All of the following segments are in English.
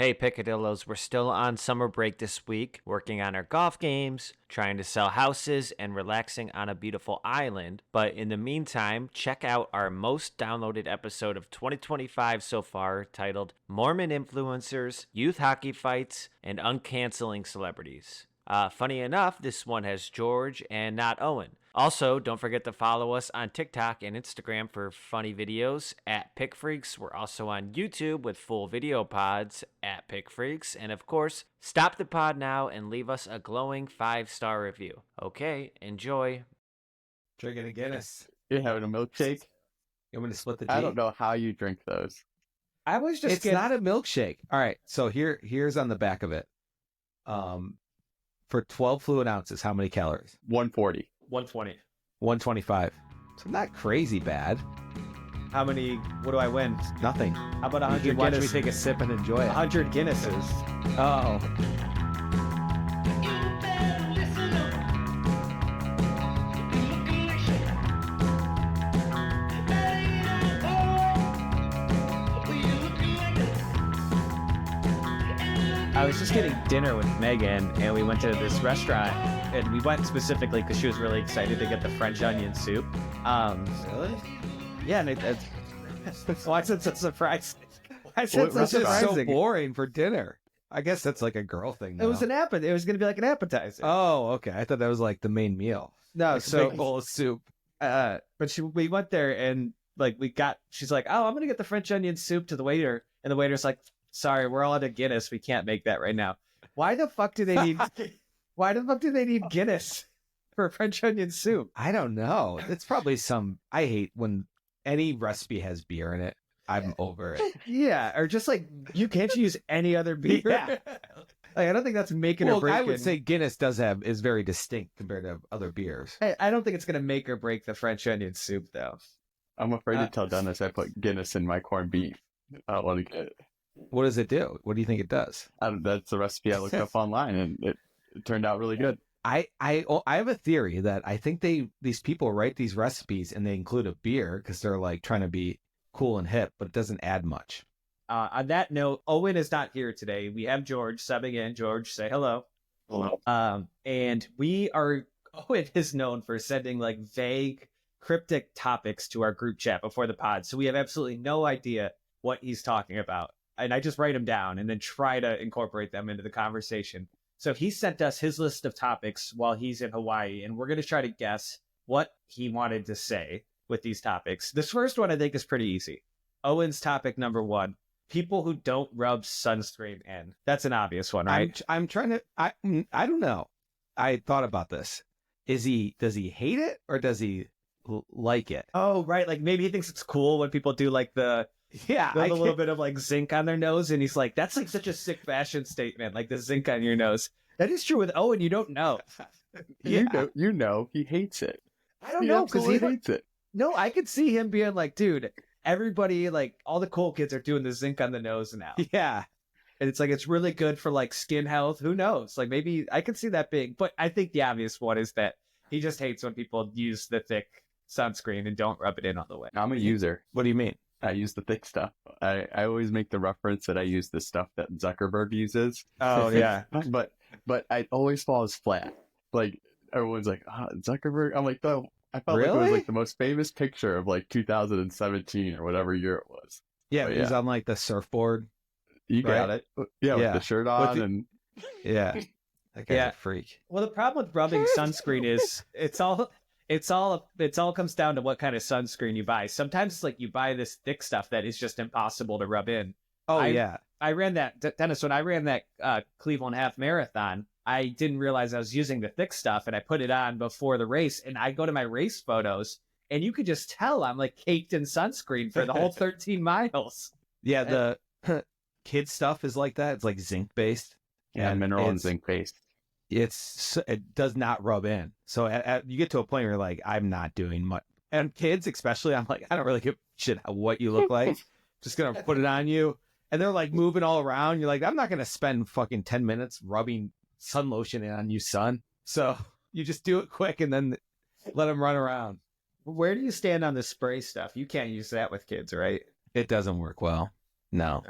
Hey, Picadillos, we're still on summer break this week, working on our golf games, trying to sell houses, and relaxing on a beautiful island. But in the meantime, check out our most downloaded episode of 2025 so far, titled Mormon Influencers, Youth Hockey Fights, and Uncanceling Celebrities. Funny enough, this one has George and not Owen. Also, don't forget to follow us on TikTok and Instagram for funny videos at Pick Freaks. We're also on YouTube with full video pods at Pick Freaks. And of course, stop the pod now and leave us a glowing 5-star review. Okay, enjoy. Drinking a Guinness. You're having a milkshake? You want me to split the tea? I don't know how you drink those. I was just not a milkshake. All right, so here's on the back of it. For 12 fluid ounces, how many calories? 140. 120. 125. So not crazy bad. How many? What do I win? Nothing. How about You 100 watch me Guinness? take a sip and enjoy it. 100 Guinnesses. Oh. I was just getting dinner with Megan, and we went to this restaurant, and we went specifically because she was really excited to get the French onion soup. Really? Yeah, and it's why is it so surprising? Why is it What so This is so surprising? boring for dinner. I guess that's like a girl thing now. It was It was going to be like an appetizer. Oh, okay. I thought that was like the main meal. No, Like a so big bowl of soup. but we went there and like she's like, oh, I'm gonna get the French onion soup to the waiter, and the waiter's like, sorry, we're all out of Guinness, we can't make that right now. Why the fuck do they need Guinness for French onion soup? I don't know. It's probably I hate when any recipe has beer in it. I'm over it. Yeah, or just like you can't use any other beer. Yeah. Like, I don't think that's making or Well, breaking. I would say Guinness is very distinct compared to other beers. I don't think it's gonna make or break the French onion soup though. I'm afraid to tell Dennis I put Guinness in my corned beef. I don't want to get it. What does it do? What do you think it does? That's the recipe I looked up online, and it turned out really good. I have a theory that I think these people write these recipes and they include a beer because they're like trying to be cool and hip, but it doesn't add much. On that note, Owen is not here today. We have George subbing in. George, say hello. Hello. And Owen is known for sending like vague, cryptic topics to our group chat before the pod. So we have absolutely no idea what he's talking about. And I just write them down and then try to incorporate them into the conversation. So he sent us his list of topics while he's in Hawaii, and we're going to try to guess what he wanted to say with these topics. This first one I think is pretty easy. Owen's topic number 1. People who don't rub sunscreen in. That's an obvious one, right? I'm trying to. I don't know. I thought about this. Does he hate it or does he like it? Oh, right. Like maybe he thinks it's cool when people do like the little bit of like zinc on their nose, and he's like, that's like such a sick fashion statement, like the zinc on your nose. That is true with Owen. You don't know. Yeah. You know, he hates it. I don't know because he hates it. No, I could see him being like, dude, everybody, like all the cool kids are doing the zinc on the nose now. Yeah. And it's like, it's really good for like skin health. Who knows? Like maybe I could see that being, but I think the obvious one is that he just hates when people use the thick sunscreen and don't rub it in all the way. I'm a user. What do you mean? I use the thick stuff. I always make the reference that I use the stuff that Zuckerberg uses. Oh yeah. But I always falls flat. Like everyone's like, Zuckerberg. I'm like, no. I felt like it was Really? like the most famous picture of like 2017 or whatever year it was. Yeah, But it was on like the surfboard. You got Right. it. Yeah, Yeah. with the shirt on the- and Yeah. That guy's Yeah. a freak. Well, the problem with rubbing sunscreen is it all comes down to what kind of sunscreen you buy. Sometimes it's like you buy this thick stuff that is just impossible to rub in. Oh, I- yeah. I ran that, Dennis, when I ran that Cleveland half marathon, I didn't realize I was using the thick stuff, and I put it on before the race, and I go to my race photos, and you could just tell I'm like caked in sunscreen for the whole 13 miles. Yeah, the kid stuff is like that. It's like zinc based. yeah, mineral and it's- zinc paste. It does not rub in. So you get to a point where you're like, I'm not doing much. And kids, especially, I'm like, I don't really give a shit what you look like. Just gonna put it on you. And they're like moving all around. You're like, I'm not gonna spend fucking 10 minutes rubbing sun lotion on you, son. So you just do it quick and then let them run around. Where do you stand on the spray stuff? You can't use that with kids, right? It doesn't work well. No.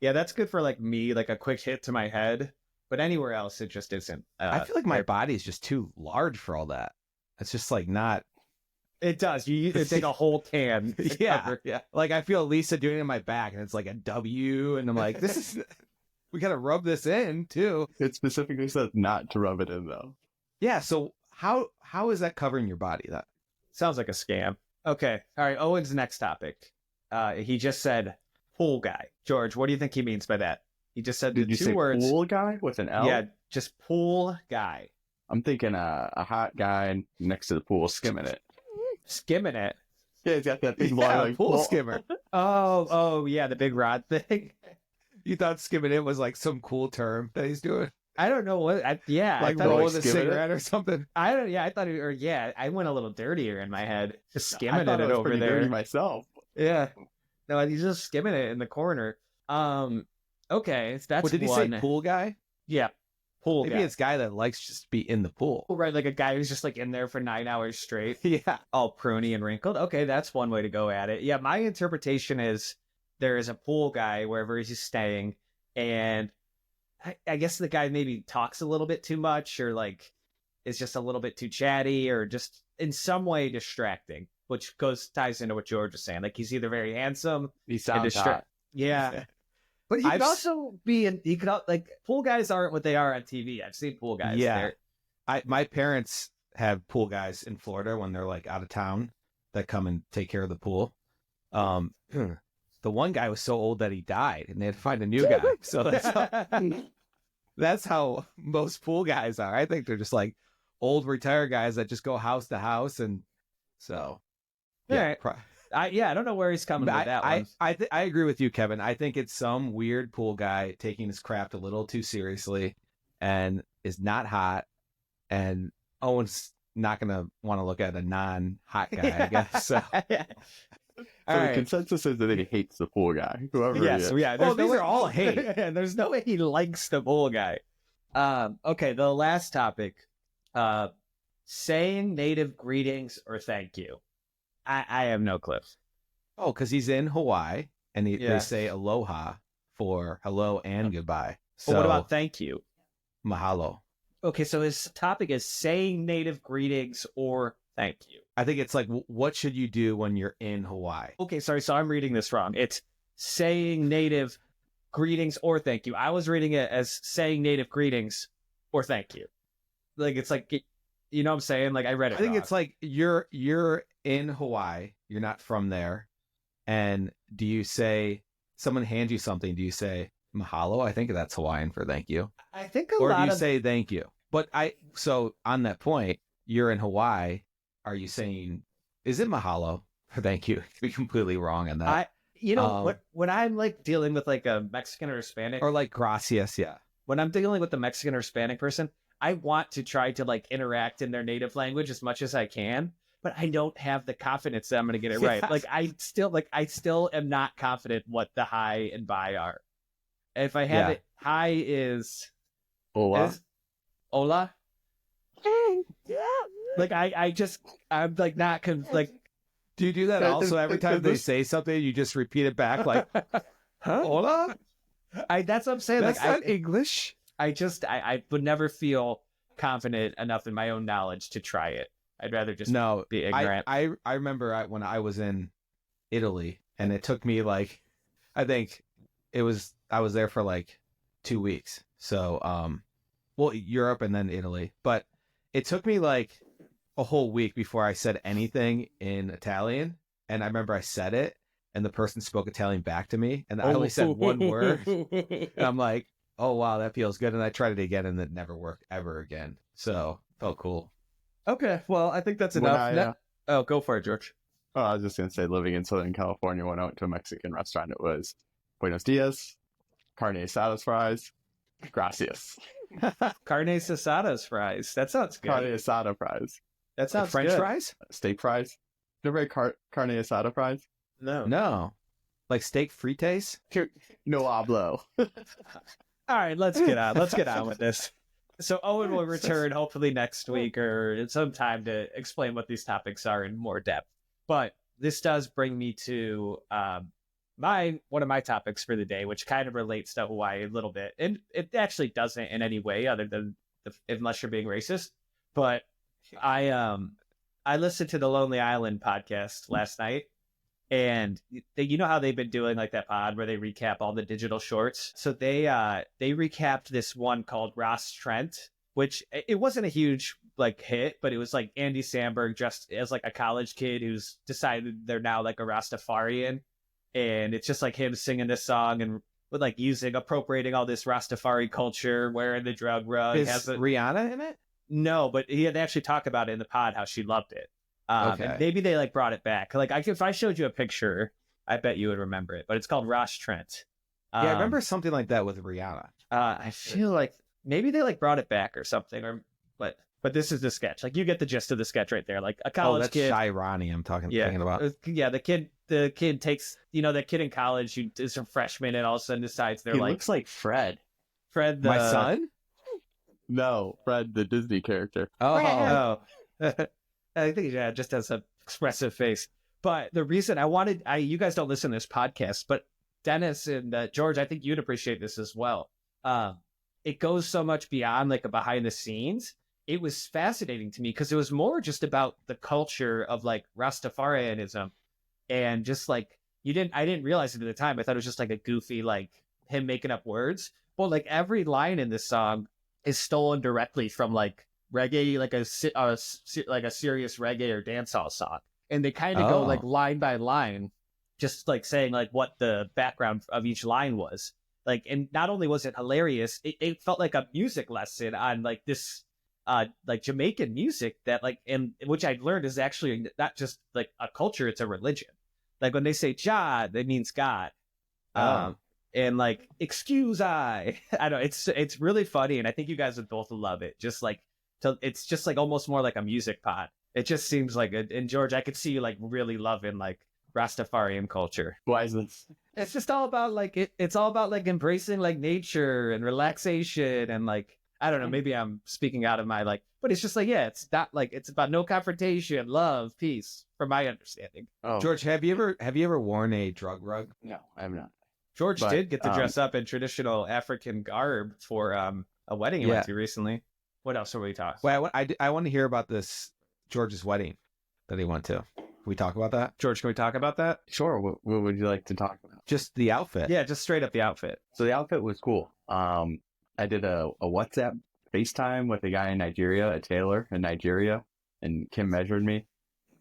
Yeah, that's good for like me, like a quick hit to my head. But anywhere else, it just isn't. I feel like my body is just too large for all that. It's just like not. It does. You take a whole can. To Yeah, cover. yeah. Like I feel Lisa doing it in my back, and it's like a W, and I'm like, this is. We gotta rub this in too. It specifically says not to rub it in though. Yeah. So how is that covering your body? That Sounds like a scam. Okay. All right. Owen's next topic. He just said pool guy. George, what do you think he means by that? He just said Did the you two say words. pool guy with an L? Yeah, just pool guy. I'm thinking a hot guy next to the pool skimming it. Skimming it. Yeah, he's got that big long yeah, like, pool skimmer. Oh, yeah, the big rod thing. You thought skimming it was like some cool term that he's doing, I don't know what. like I thought rolling like a skimming it? cigarette or something. I don't. Yeah, I thought it. Or yeah, I went a little dirtier in my head, just I skimming thought it was over pretty there. dirty myself. Yeah. No, he's just skimming it in the corner. Okay, so that's What did he one. say? Pool guy? Yeah, pool Maybe guy. it's guy that likes just to be in the pool. Right, like a guy who's just like in there for 9 hours straight, Yeah. all pruny and wrinkled. Okay, that's one way to go at it. Yeah, my interpretation is there is a pool guy wherever he's staying, and I guess the guy maybe talks a little bit too much, or like is just a little bit too chatty, or just in some way distracting, which ties into what George was saying. Like he's either very handsome He and sounds hot. yeah. But he I've could s- also he could like pool guys aren't what they are on TV. I've seen pool guys. Yeah. My parents have pool guys in Florida when they're like out of town that come and take care of the pool. The one guy was so old that he died, and they had to find a new guy. So that's how most pool guys are. I think they're just like old retired guys that just go house to house, and so Yeah. I don't know where he's coming with that one. I agree with you, Kevin. I think it's some weird pool guy taking his craft a little too seriously, and is not hot, and Owen's not gonna want to look at a non-hot guy, I guess. So. So All the right. consensus is that he hates the pool guy, whoever Yeah, he is. so yeah. Oh, There's these no are all hate. and there's no way he likes the pool guy. Okay, the last topic. Saying native greetings or thank you. I have no clue. Oh, because he's in Hawaii, and Yeah. they say aloha for hello and goodbye. So But what about thank you? mahalo? Okay, so his topic is saying native greetings or thank you. I think it's like, what should you do when you're in Hawaii? Okay, sorry, so I'm reading this wrong. It's saying native greetings or thank you. I was reading it as saying native greetings or thank you. Like it's like, you know what I'm saying? Like I read it I think wrong. it's like you're in Hawaii, you're not from there, and do you say someone hands you something? Do you say mahalo? I think that's Hawaiian for thank you, I think a or do lot you of say thank you? But so on that point, you're in Hawaii. Are you saying, is it mahalo or thank you? Could be completely wrong on that. when I'm like dealing with like a Mexican or Hispanic, Or like gracias, yeah. when I'm dealing with the Mexican or Hispanic person, I want to try to like interact in their native language as much as I can, but I don't have the confidence that I'm going to get it right. Yeah. Like I still am not confident what the hi and bye are. If I have Yeah. it, hi is Hola. hola. Like I'm like not like Do you do that Yeah, also every time they this- say something? You just repeat it back like, huh? hola? That's what I'm saying. That's Like not English. I would never feel confident enough in my own knowledge to try it. I'd rather just No, be ignorant. I remember when I was in Italy, and it took me like, I think I was there for like 2 weeks. So, well, Europe and then Italy, but it took me like a whole week before I said anything in Italian. And I remember I said it, and the person spoke Italian back to me, and I only said one word. And I'm like, oh wow, that feels good. And I tried it again, and it never worked ever again. So felt cool. Okay, well, I think that's When enough. Oh, go for it, George. Oh, I was just going to say, living in Southern California, when I went to a Mexican restaurant, it was Buenos dias, carne asadas fries, gracias. Carne asadas fries. That sounds good. Carne asada fries. That sounds French good. fries? Steak fries. Never had carne asada fries? No. No, like steak frites. No hablo. All right, let's get on. Let's get on with this. So Owen will return hopefully next week or in some time to explain what these topics are in more depth. But this does bring me to one of my topics for the day, which kind of relates to Hawaii a little bit, and it actually doesn't in any way other than unless you're being racist. But I listened to the Lonely Island podcast last night, and you know how they've been doing like that pod where they recap all the digital shorts. So they recapped this one called Ross Trent, which it wasn't a huge like hit, but it was like Andy Samberg just as like a college kid who's decided they're now like a Rastafarian, and it's just like him singing this song and with like appropriating all this Rastafari culture, wearing the drug rug. Is Rihanna in it? No, but they actually talk about it in the pod how she loved it. Okay. And maybe they like brought it back. Like if I showed you a picture, I bet you would remember it. But it's called Ross Trent. Yeah, I remember something like that with Rihanna. I feel like maybe they like brought it back or something. But this is the sketch. Like you get the gist of the sketch right there. Like a college that's kid. Shy Ronnie I'm thinking about. Yeah, the kid takes that kid in college who is a freshman and all of a sudden decides they're He like looks like Fred. Fred My son? No, Fred, the Disney character. Oh. I think just has an expressive face. But the reason you guys don't listen to this podcast, but Dennis and George, I think you'd appreciate this as well. It goes so much beyond like a behind the scenes. It was fascinating to me because it was more just about the culture of like Rastafarianism, and just like I didn't realize it at the time. I thought it was just like a goofy like him making up words. Well, like every line in this song is stolen directly from like reggae, like a serious reggae or dancehall song, and they kind of go like line by line, just like saying like what the background of each line was. Like, and not only was it hilarious, it felt like a music lesson on like this like Jamaican music that like, and which I'd learned is actually not just like a culture, it's a religion. Like when they say Jah, that means God. And like excuse I don't know, it's really funny, and I think you guys would both love it. Just like it's just like almost more like a music pod. It just seems like and George, I could see you like really loving like Rastafarian culture. Why is this? It's just all about like it's all about like embracing like nature and relaxation, and like I don't know, maybe I'm speaking out of my like, but it's just like, yeah, it's not like it's about no confrontation, love, peace, from my understanding. Oh, George, have you ever worn a drug rug? no, I have not. George But, did get to dress up in traditional African garb for a wedding he went to recently. What else are we talking? Well, I want to hear about this George's wedding that he went to. Can we talk about that? George, can we talk about that? Sure. What would you like to talk about? Just the outfit. Yeah, just straight up the outfit. So the outfit was cool. I did a WhatsApp FaceTime with a guy in Nigeria, a tailor in Nigeria, and Kim measured me.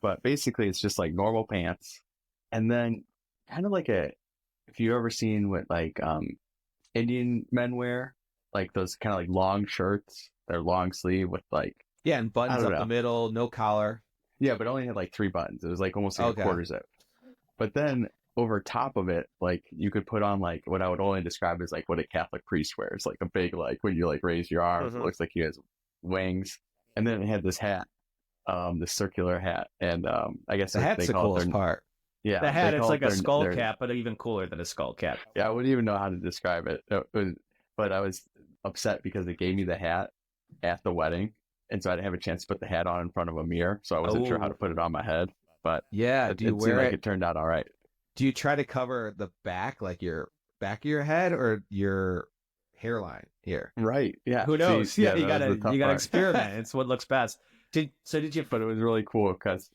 But basically, it's just like normal pants, and then kind of like if you've ever seen what like Indian men wear, like those kind of like long shirts, they're long sleeve with like Yeah, and buttons up the middle, no collar. yeah, but only had like 3 buttons. It was like almost like a quarter zip. But then over top of it, like you could put on like what I would only describe as like what a Catholic priest wears, like a big like when you like raise your arms, it looks like he has wings. And then it had this hat, this circular hat, and I guess The hat's the coolest part. Yeah, The hat, they it's call like it a their- skull their- cap, but even cooler than a skull cap. Yeah, I wouldn't even know how to describe it. But I was upset because they gave me the hat at the wedding, and so I didn't have a chance to put the hat on in front of a mirror, so I wasn't sure how to put it on my head. But Yeah, it do you seemed wear like it? it turned out all right. Do you try to cover the back, like your back of your head, or your hairline here? Right. Yeah. Who knows? See, you that was gotta the tough part. experiment. It's what looks best. Did you? But it was really cool because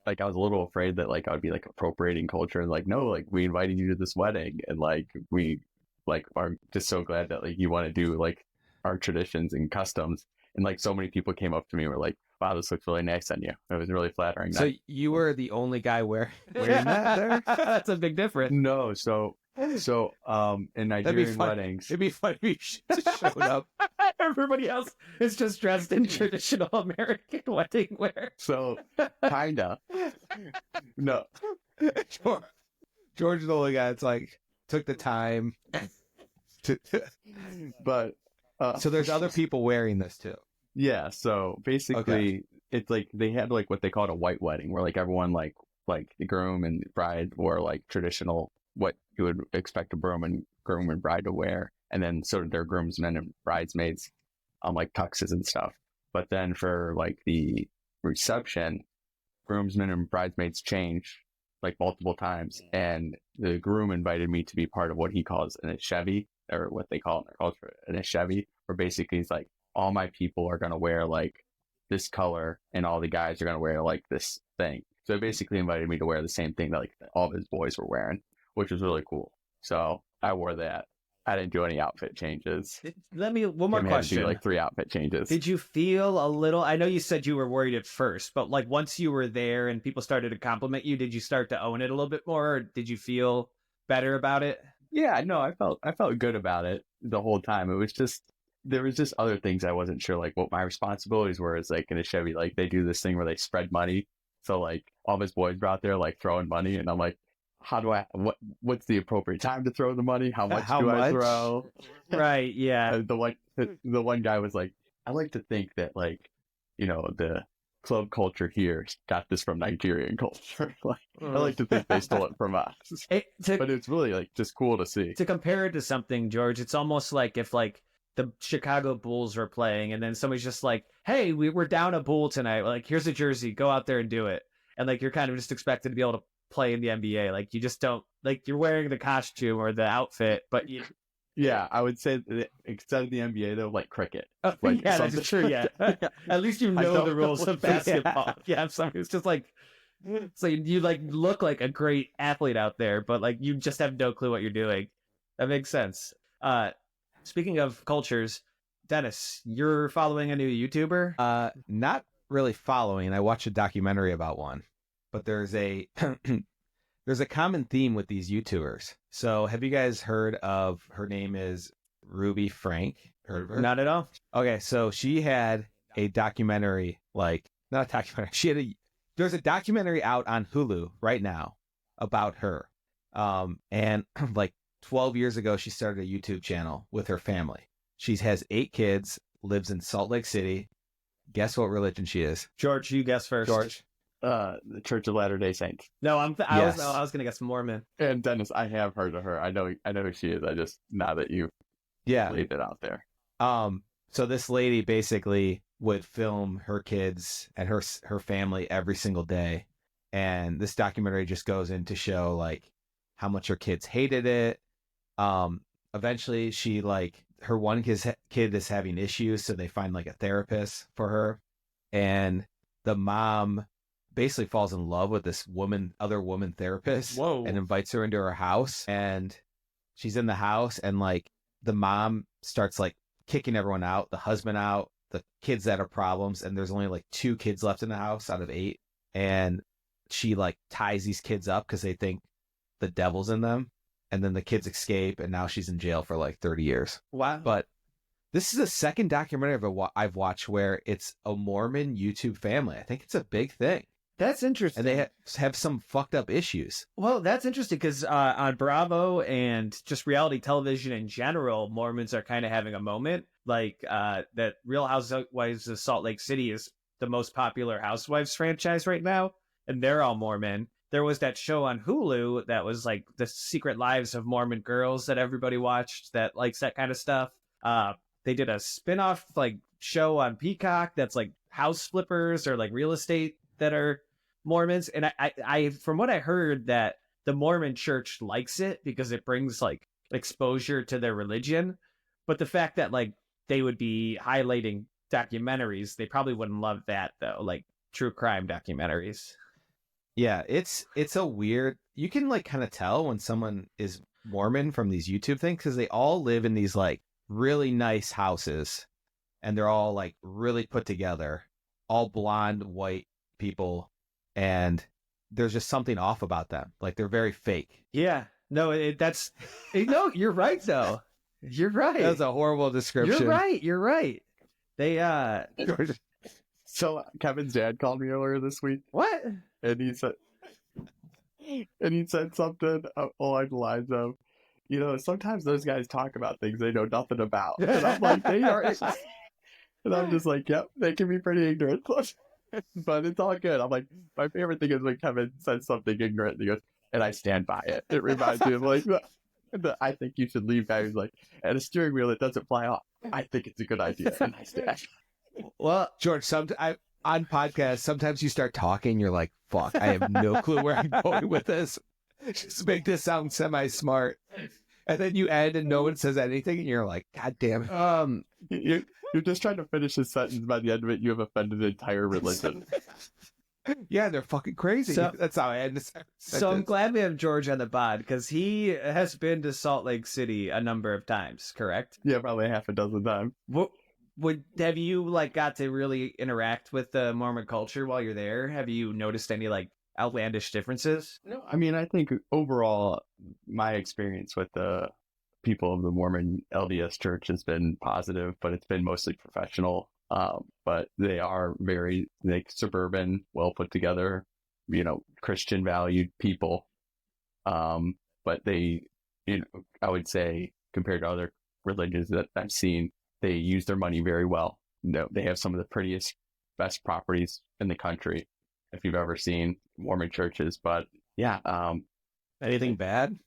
like I was a little afraid that like I would be like appropriating culture, and like no, like we invited you to this wedding, and like we like are just so glad that like you want to do like our traditions and customs, and like so many people came up to me and were like, wow, this looks really nice on you. It was really flattering. So you were the only guy wearing that there? That's a big difference. No, so in Nigerian weddings, It'd be funny if you just showed up. Everybody else is just dressed in traditional American wedding wear. so kinda. No. George is the only guy that's like took the time to. But So there's other people wearing this too. yeah, so basically it's like they had like what they called a white wedding, where like everyone like the groom and bride wore like traditional what you would expect a groom and bride to wear, and then so did their groomsmen and bridesmaids like tuxes and stuff. But then for like the reception, groomsmen and bridesmaids change like multiple times, and the groom invited me to be part of what he calls an Chevy, or what they call in their culture an Chevy, where basically it's like all my people are gonna wear like this color, and all the guys are gonna wear like this thing. So he basically invited me to wear the same thing that like all of his boys were wearing, which was really cool. So I wore that. I didn't do any outfit changes. Let me one more Tim had to question. do like 3 outfit changes. Did you feel a little? I know you said you were worried at first, but like once you were there and people started to compliment you, did you start to own it a little bit more? Or did you feel better about it? Yeah, no, I felt good about it the whole time. It was just there was just other things I wasn't sure like what my responsibilities were. Is like in a Chevy, like they do this thing where they spread money. So like all of his boys were out there like throwing money, and I'm like, how do I what's the appropriate time to throw the money? How much I throw? Right, yeah. And the one guy was like, I like to think that like, you know, the club culture here got this from Nigerian culture. Like I like to think they stole it from us. But it's really like just cool to see. To compare it to something, George, it's almost like if like the Chicago Bulls were playing and then somebody's just like, hey, we're down a Bull tonight. Like, here's a jersey. Go out there and do it. And like you're kind of just expected to be able to play in the NBA. Like you just don't like you're wearing the costume or the outfit, but you. Yeah, I would say that instead of the NBA though, like cricket. Like yeah, that's true. Yeah, at least you know the rules of basketball. Yeah, I'm sorry. It's just like so you like look like a great athlete out there, but like you just have no clue what you're doing. That makes sense. Speaking of cultures, Dennis, you're following a new YouTuber? Not really following. I watched a documentary about one, but there's a there's a common theme with these YouTubers. So have you guys heard of, her name is Ruby Frank? Heard of her? Not at all. Okay, so she had a documentary, like, not a documentary. There's a documentary out on Hulu right now about her. And like 12 years ago, she started a YouTube channel with her family. She has 8 kids, lives in Salt Lake City. Guess what religion she is? George, you guess first. George? The Church of Latter-day Saints. No, Yes. I was gonna guess Mormon. And Dennis, I have heard of her. I know who she is. I just now that you laid it out there. So this lady basically would film her kids and her family every single day, and this documentary just goes in to show like how much her kids hated it. Eventually, she like her one kid is having issues, so they find like a therapist for her, and the mom basically falls in love with this other woman therapist. Whoa. And invites her into her house, and she's in the house, and like the mom starts like kicking everyone out, the husband out, the kids that are problems, and there's only like 2 kids left in the house out of 8, and she like ties these kids up because they think the devil's in them, and then the kids escape, and now she's in jail for like 30 years. Wow. But this is the second documentary I've watched where it's a Mormon YouTube family. I think it's a big thing. That's interesting. And they have some fucked up issues. Well, that's interesting because on Bravo and just reality television in general, Mormons are kind of having a moment. Like that Real Housewives of Salt Lake City is the most popular Housewives franchise right now, and they're all Mormon. There was that show on Hulu that was like The Secret Lives of Mormon Girls that everybody watched that likes that kind of stuff. They did a spin-off like show on Peacock that's like house flippers or like real estate that are Mormons. And I from what I heard, that the Mormon church likes it because it brings like exposure to their religion. But the fact that like they would be highlighting documentaries, they probably wouldn't love that though, like true crime documentaries. Yeah, it's a weird, you can like kind of tell when someone is Mormon from these YouTube things because they all live in these like really nice houses, and they're all like really put together, all blonde white people, and there's just something off about them. Like they're very fake. Yeah, no, no, you're right though. You're right. That's a horrible description. You're right. They So Kevin's dad called me earlier this week, what? and he said something along the lines of, you know, sometimes those guys talk about things they know nothing about, and I'm like, they are, and I'm just like, yep, they can be pretty ignorant, but it's all good. I'm like, my favorite thing is when Kevin says something ignorant, and he goes, and I stand by it. It reminds me of like, I think you should leave guys like, and a steering wheel that doesn't fly off. I think it's a good idea, and I stand. Well, George, on podcasts, sometimes you start talking, you're like, fuck, I have no clue where I'm going with this. Just make this sound semi-smart. And then you end and no one says anything, and you're like, God damn it. You're just trying to finish a sentence. By the end of it, you have offended the entire religion. Yeah, they're fucking crazy. So- That's how I end this. So I'm glad we have George on the pod because he has been to Salt Lake City a number of times, correct? Yeah, probably half a dozen times. Have you like got to really interact with the Mormon culture while you're there? Have you noticed any like outlandish differences? No, I mean, I think overall, my experience with the people of the Mormon LDS Church has been positive, but it's been mostly professional. But they are very like suburban, well put together, Christian valued people. But they, I would say compared to other religions that I've seen, they use their money very well. They have some of the prettiest, best properties in the country, if you've ever seen Mormon churches. But yeah, Anything bad?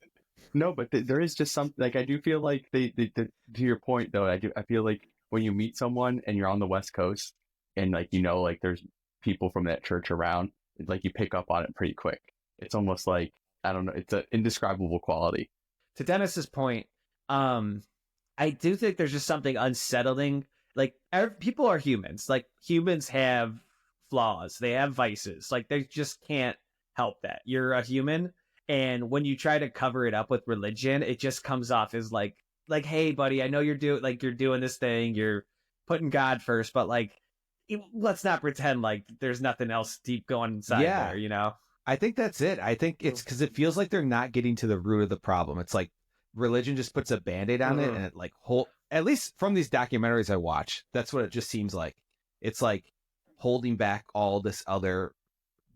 no, but there is just something like I do feel like they to your point though. I feel like when you meet someone and you're on the West Coast and like like there's people from that church around, like you pick up on it pretty quick. It's almost like I don't know. It's an indescribable quality. To Dennis's point, I do think there's just something unsettling. Like people are humans. Like humans have flaws. They have vices. Like they just can't help that. You're a human. And when you try to cover it up with religion, it just comes off as like, hey, buddy, I know you're doing this thing. You're putting God first, but like, let's not pretend like there's nothing else deep going inside there, I think that's it. I think it's because it feels like they're not getting to the root of the problem. It's like religion just puts a Band-Aid on it, and it like at least from these documentaries I watch, that's what it just seems like. It's like holding back all these other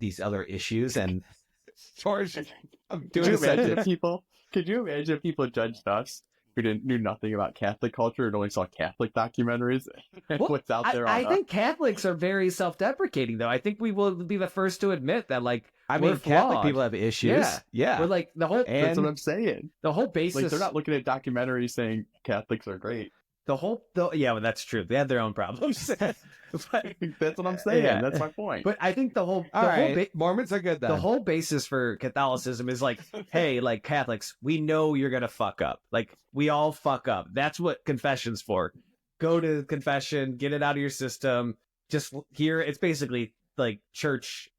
issues. And George, I'm doing a sentence. Could you imagine if people judged us who knew nothing about Catholic culture and only saw Catholic documentaries? What's out there? I think Catholics are very self-deprecating, though. I think we will be the first to admit that, like, we're Catholic flawed. people have issues. Yeah. We're like That's what I'm saying. The whole basis. Like they're not looking at documentaries saying Catholics are great. Well, that's true. They have their own problems. But, that's what I'm saying. Yeah. That's my point. But I think Mormons are good then. The whole basis for Catholicism is like, hey, like Catholics, we know you're gonna fuck up. Like we all fuck up. That's what confession's for. Go to confession, get it out of your system. Just hear. It's basically like church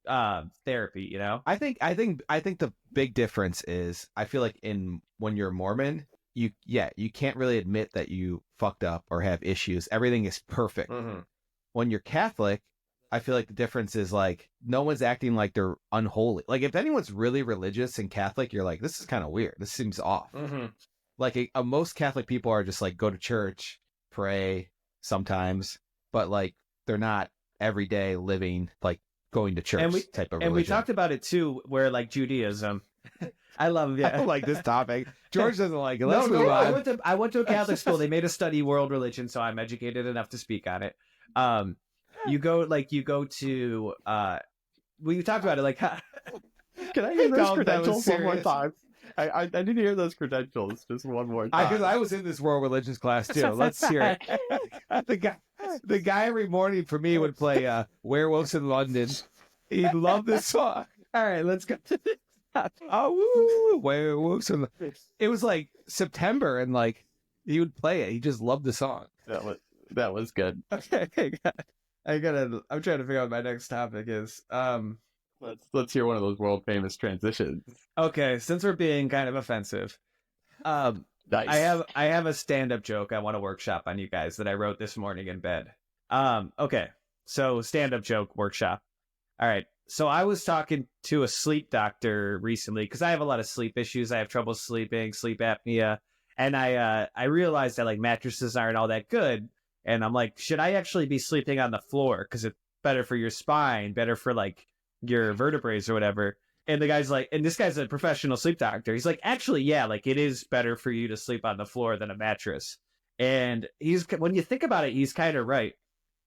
therapy. I think the big difference is I feel like when you're Mormon, you can't really admit that you fucked up or have issues. Everything is perfect. Mm-hmm. When you're Catholic, I feel like the difference is like no one's acting like they're unholy. Like if anyone's really religious and Catholic, you're like, this is kind of weird. This seems off. Mm-hmm. Like most Catholic people are just like go to church, pray sometimes, but like they're not every day living like going to church type of religion. And we talked about it too, where like Judaism. I love I don't like this topic. George doesn't like it. Let's move no, on. I went to a Catholic school. They made us study world religion, so I'm educated enough to speak on it. You go to we talked about it like can I hear those credentials one more time? I need to hear those credentials just one more time. Because I was in this world religions class too. Let's hear it. The guy every morning for me would play Werewolves in London. He loved this song. All right, let's go to this. Oh, woo, Werewolves in London. It was like September and like he would play it. He just loved the song. That was good. Okay, I'm trying to figure out what my next topic is. Let's hear one of those world famous transitions. Okay, since we're being kind of offensive, Nice. I have a stand-up joke I want to workshop on you guys that I wrote this morning in bed. Okay, so stand-up joke workshop. All right, so I was talking to a sleep doctor recently because I have a lot of sleep issues. I have trouble sleeping, sleep apnea, and I realized that like mattresses aren't all that good. And I'm like, should I actually be sleeping on the floor? Because it's better for your spine, better for like your vertebrae or whatever. And the guy's like, and this guy's a professional sleep doctor. He's like, actually, yeah, like it is better for you to sleep on the floor than a mattress. And when you think about it, he's kind of right.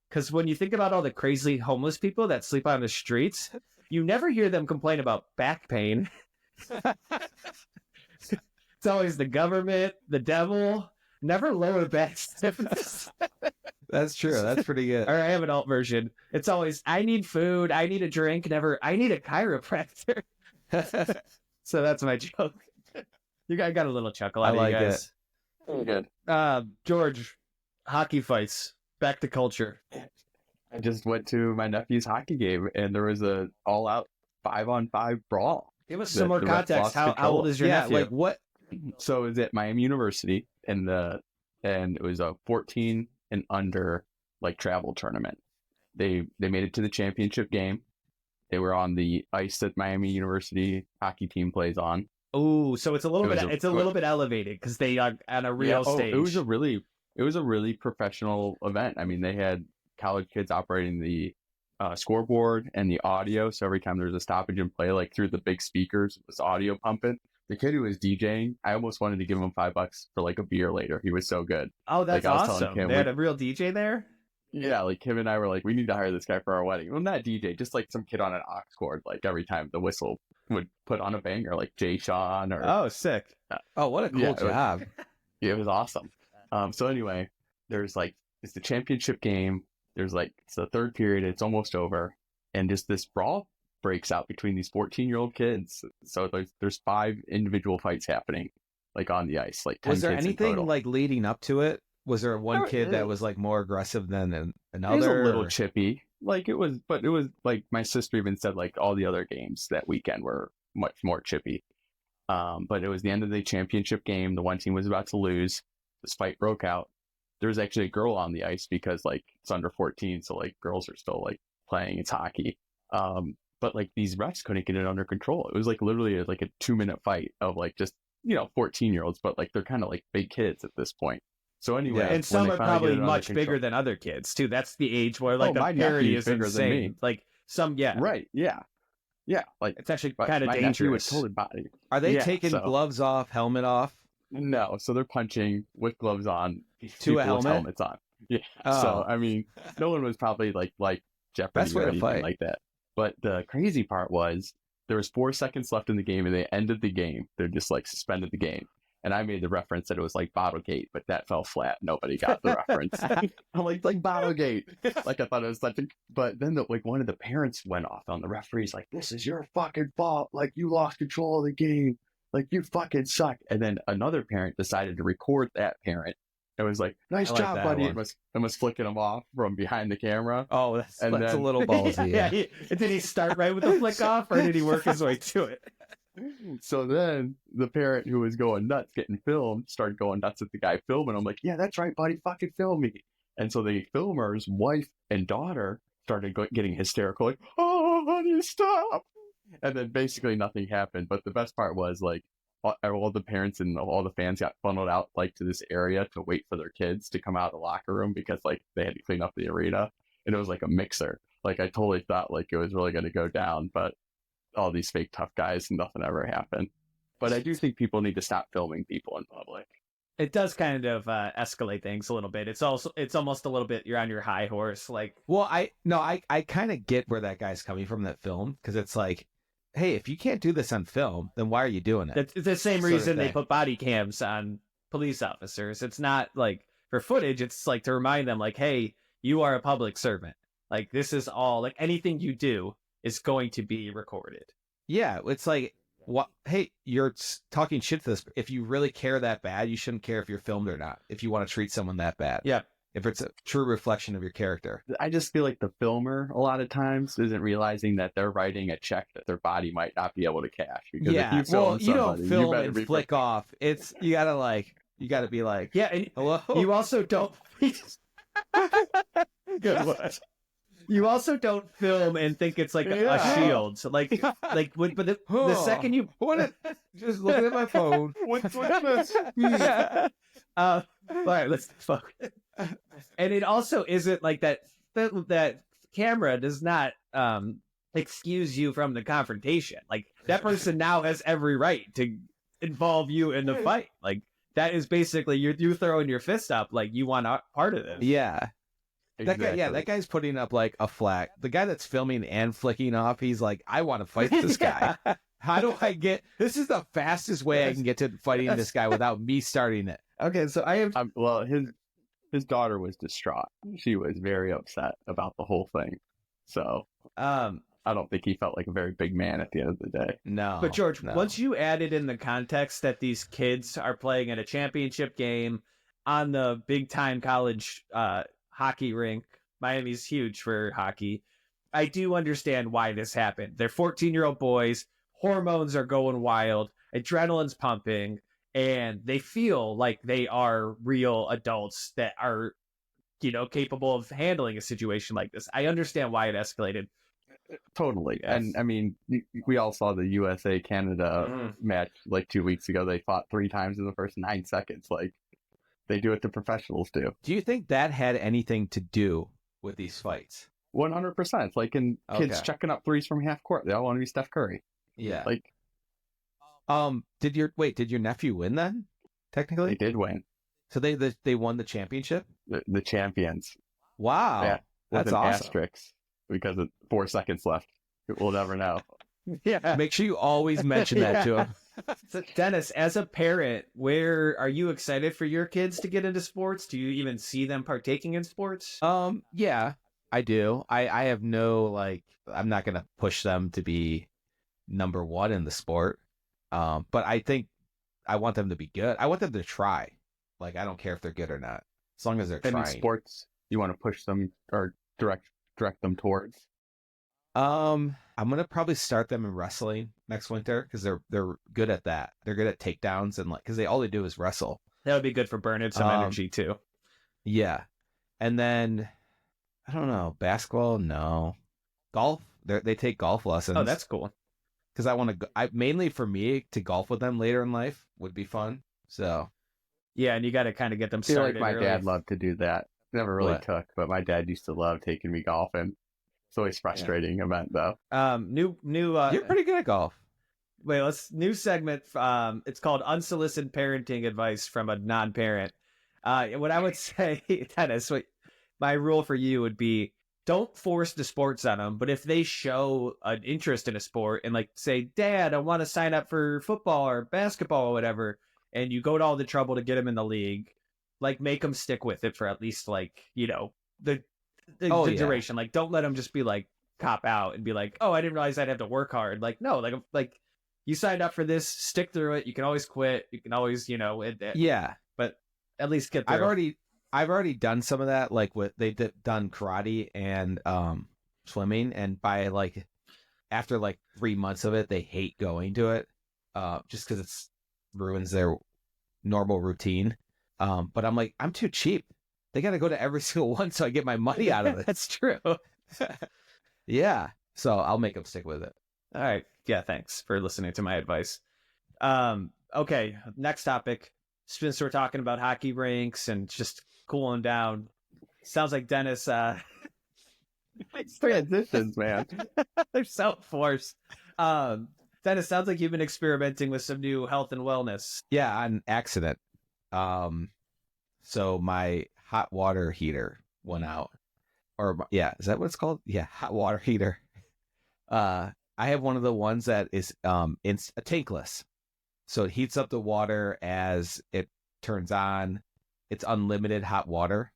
Because when you think about all the crazy homeless people that sleep on the streets, you never hear them complain about back pain. It's always the government, the devil. Never lower back stiffness. That's true. That's pretty good. Or I have an alt version. It's always, I need food. I need a drink. Never, I need a chiropractor. So that's my joke. You guys got a little chuckle I out of like you guys. Good. George, hockey fights. Back to culture. I just went to my nephew's hockey game, and there was a all-out 5-on-5 brawl. Give us The- some more the ref context. lost How control. old is your Yeah, nephew? like what? So it was at Miami University, and it was a 14 and under like travel tournament. They made it to the championship game. They were on the ice that Miami University hockey team plays on. Oh, so it's a little It was bit. a- It's a little bit elevated because they are on a real stage. It was a really professional event. I mean, they had college kids operating the scoreboard and the audio. So every time there was a stoppage in play, like through the big speakers, it was audio pumping. The kid who was DJing, I almost wanted to give him $5 for like a beer later. He was so good. Oh, that's Like, I was telling awesome. him, They had a real DJ there. Yeah, like him and I were like, we need to hire this guy for our wedding. Well, not DJ, just like some kid on an aux cord. Like every time the whistle would put on a banger, like Jay Sean or Oh, sick. Oh, what a cool Yeah, it was- job. it was awesome. So anyway, there's like it's the championship game. There's like it's the third period. It's almost over, and just this brawl breaks out between these 14-year-old kids. So there's 5 individual fights happening, like on the ice. Like 10 Was there kids in anything total. like leading up to it? Was there one There- kid that was like more aggressive than another? It was a little or- chippy. Like it was, but it was like my sister even said like all the other games that weekend were much more chippy. But it was the end of the championship game. The one team was about to lose. This fight broke out. There was actually a girl on the ice because like it's under 14, so like girls are still like playing. It's hockey. But like these refs couldn't get it under control. It was like literally like a 2-minute fight of like just 14-year-olds, but like they're kind of like big kids at this point. So anyway, Yeah, And when some they are finally probably get it under much control- bigger than other kids too. That's the age where like Oh, my the parity nephew's is bigger than insane. me. Like some, yeah, Right? Yeah. Like it's actually but kind of my nephew was dangerous. totally body. Are they Yeah, taking so- gloves off, helmet off? No, so they're punching with gloves on, To a people with helmet? helmets on. Yeah. Oh. So I mean, no one was probably like Jeopardy Best way or to anything fight. like that. But the crazy part was there was 4 seconds left in the game, and they ended the game. They're just like suspended the game. And I made the reference that it was like Bottlegate, but that fell flat. Nobody got the reference. I'm like Bottlegate. Like I thought it was such a. But then one of the parents went off on the referees, like, "This is your fucking fault. Like you lost control of the game. Like you fucking suck." And then another parent decided to record that parent. It was like, "Nice I like job, that buddy." one. It was flicking him off from behind the camera. Oh, that's And a then- little ballsy. Yeah. Did he start right with the flick off, or did he work his way to it? So then the parent who was going nuts getting filmed started going nuts at the guy filming. I'm like, "Yeah, that's right, buddy. Fucking film me." And so the filmer's wife and daughter started getting hysterical, like, "Oh, honey, stop." And then basically nothing happened. But the best part was like all the parents and all the fans got funneled out like to this area to wait for their kids to come out of the locker room because like they had to clean up the arena. And it was like a mixer. Like I totally thought like it was really going to go down, but all these fake tough guys, nothing ever happened. But I do think people need to stop filming people in public. It does kind of escalate things a little bit. It's almost a little bit you're on your high horse. Like Well, I kind of get where that guy's coming from, that film, because it's like, hey, if you can't do this on film, then why are you doing it? it's the same Sort of reason they thing. put body cams on police officers. It's not like for footage. It's like to remind them, like, hey, you are a public servant. Like this is all like anything you do is going to be recorded. Yeah, it's like, what? Hey, you're talking shit to this. If you really care that bad, you shouldn't care if you're filmed or not. If you want to treat someone that bad, Yeah. If it's a true reflection of your character. I just feel like the filmer a lot of times isn't realizing that they're writing a check that their body might not be able to cash. Because if you film well, you don't somebody, film better and be flick off. It's you gotta be like, Yeah, and hello. you also don't. Good one. You also don't film and think it's like a Yeah. shield. So like but the second you What? Just looking at my phone. What's this? all right, let's focus. And it also isn't like that camera does not excuse you from the confrontation. Like that person now has every right to involve you in the fight. Like that is basically you throwing your fist up like you want a part of this. Yeah. That guy, Exactly. that guy's putting up like a flag. The guy that's filming and flicking off, he's like, I want to fight this guy. How do I get? This is the fastest way I can get to fighting this guy without me starting it. Okay, so I have Well, his daughter was distraught. She was very upset about the whole thing. So I don't think he felt like a very big man at the end of the day. No. But George, no. once you added in the context that these kids are playing at a championship game on the big time college hockey rink, Miami's huge for hockey. I do understand why this happened. They're 14-year-old boys, hormones are going wild, adrenaline's pumping, and they feel like they are real adults that are, capable of handling a situation like this. I understand why it escalated. Totally. Yes. And I mean, we all saw the USA Canada match like 2 weeks ago. They fought 3 times in the first 9 seconds. Like, they do what the professionals do. Do you think that had anything to do with these fights? 100%. It's like in kids Okay. checking up threes from half court. They all want to be Steph Curry. Yeah. Like, Did your nephew win then? Technically, they did win so they won the championship. the champions. Wow, Yeah, with that's an awesome. asterisk because of 4 seconds left. We'll never know. Yeah. Make sure you always mention that to him. So, Dennis, as a parent, where are you excited for your kids to get into sports? Do you even see them partaking in sports? Yeah, I do. I have no I'm not gonna push them to be number one in the sport. But I think I want them to be good. I want them to try. Like, I don't care if they're good or not, as long as they're And in trying. sports, you want to push them or direct them towards. I'm gonna probably start them in wrestling next winter because they're good at that. They're good at takedowns and because all they do is wrestle. That would be good for burning some energy too. Yeah, and then I don't know, basketball. No, golf. They take golf lessons. Oh, that's cool. because I want to. Mainly for me to golf with them later in life would be fun. So Yeah, and you got to kind of get them I feel started. like my early. dad loved to do that. Never really What? took, but my dad used to love taking me golfing. It's always frustrating event though. New. you're pretty good at golf. Wait, new segment. It's called unsolicited parenting advice from a non-parent. What I would say, Dennis, my rule for you would be don't force the sports on them. But if they show an interest in a sport and say, Dad, I want to sign up for football or basketball or whatever, and you go to all the trouble to get them in the league, make them stick with it for at least the duration. Don't let them just be cop out and be oh, I didn't realize I'd have to work hard. No, you signed up for this, stick through it. You can always quit. You can always, Yeah, but at least get through. I've already done some of that. They've done karate and swimming, and by after 3 months of it, they hate going to it, just because it ruins their normal routine. But I'm too cheap. They got to go to every single one so I get my money out of it. That's true. Yeah, so I'll make them stick with it. All right. Yeah, thanks for listening to my advice. Okay, next topic. Since we're talking about hockey rinks and just cooling down, sounds like Dennis. Transitions, man. They're so forced. Dennis, sounds like you've been experimenting with some new health and wellness. Yeah, on accident. So my hot water heater went out. Is that what it's called? Yeah, hot water heater. I have one of the ones that is it's a tankless. So it heats up the water as it turns on. It's unlimited hot water.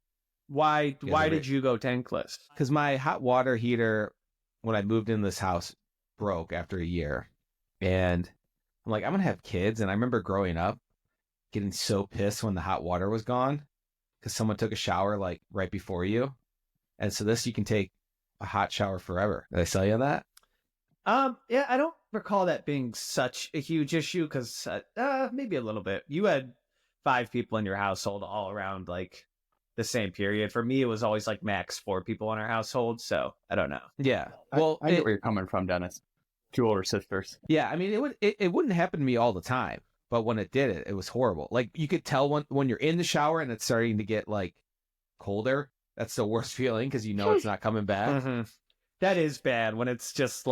Why did you go tankless? Because my hot water heater, when I moved in this house, broke after a year. And I'm I'm going to have kids. And I remember growing up getting so pissed when the hot water was gone because someone took a shower right before you. And so you can take a hot shower forever. Did I sell you that? Yeah, I don't recall that being such a huge issue because maybe a little bit. You had 5 people in your household all around the same period. For me, it was always max 4 people in our household. So I don't know. Yeah. Well, I get where you're coming from, Dennis. 2 older sisters. Yeah, I mean, it wouldn't happen to me all the time, but when it did, it was horrible. You could tell when you're in the shower and it's starting to get colder. That's the worst feeling because it's not coming back. Mm-hmm. That is bad when it's just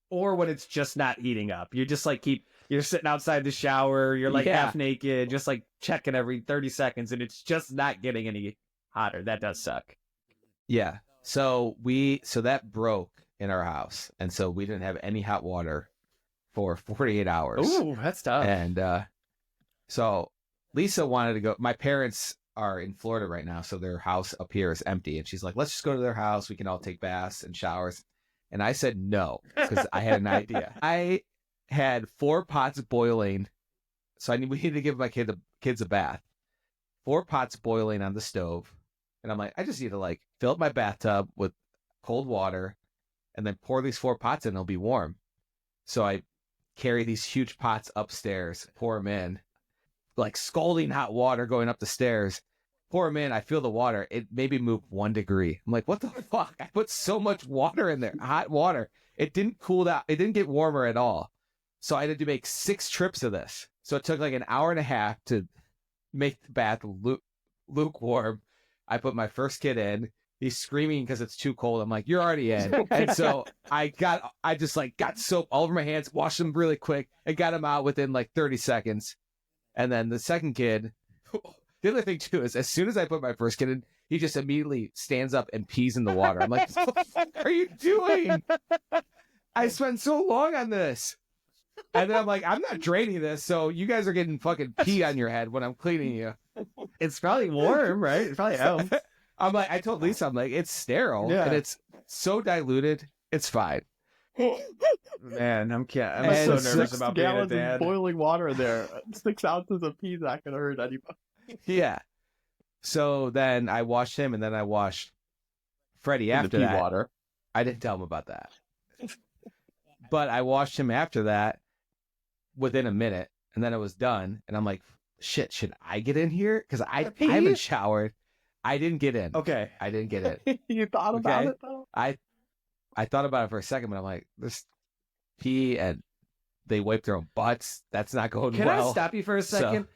or when it's just not heating up. You just you're sitting outside the shower, you're half naked, just checking every 30 seconds, and it's just not getting any hotter. That does suck. Yeah. So that broke in our house, and so we didn't have any hot water for 48 hours. Ooh, that's tough. And so Lisa wanted to go. My parents are in Florida right now, so their house up here is empty, and she's like, let's just go to their house. We can all take baths and showers. And I said no, because I had an idea. I had 4 pots boiling. So we need to give my kids a bath. 4 pots boiling on the stove. And I'm like, I just need to like fill up my bathtub with cold water and then pour these 4 pots in, it'll be warm. So I carry these huge pots upstairs, pour them in, like scalding hot water going up the stairs. Pour them in, I feel the water. It maybe moved 1 degree. I'm like, what the fuck? I put so much water in there, hot water. It didn't cool down. It didn't get warmer at all. So I had to make 6 trips of this. So it took like an hour and a half to make the bath lukewarm. I put my first kid in. He's screaming because it's too cold. I'm like, you're already in. And so I just like got soap all over my hands, washed them really quick, and got him out within like 30 seconds. And then the second kid, the other thing too is as soon as I put my first kid in, he just immediately stands up and pees in the water. I'm like, what the fuck are you doing? I spent so long on this. And then I'm like, I'm not draining this, so you guys are getting fucking pee on your head when I'm cleaning you. It's probably warm, right? It probably helps. I'm like, I told Lisa, I'm like, it's sterile and it's so diluted, it's fine. Man, I'm so And nervous about being a gallons dad. of boiling water in there. 6 ounces of pee not gonna hurt anybody. Yeah. So then I washed him, and then I washed Freddie In the after pee that. water. I didn't tell him about that. But I washed him after that within a minute, and then it was done. And I'm like, shit, should I get in here? Because I haven't showered. I didn't get in. Okay. I didn't get in. You thought about Okay. it though? I thought about it for a second, but I'm like, this pee and they wipe their own butts. That's not going Can well. I stop you for a second?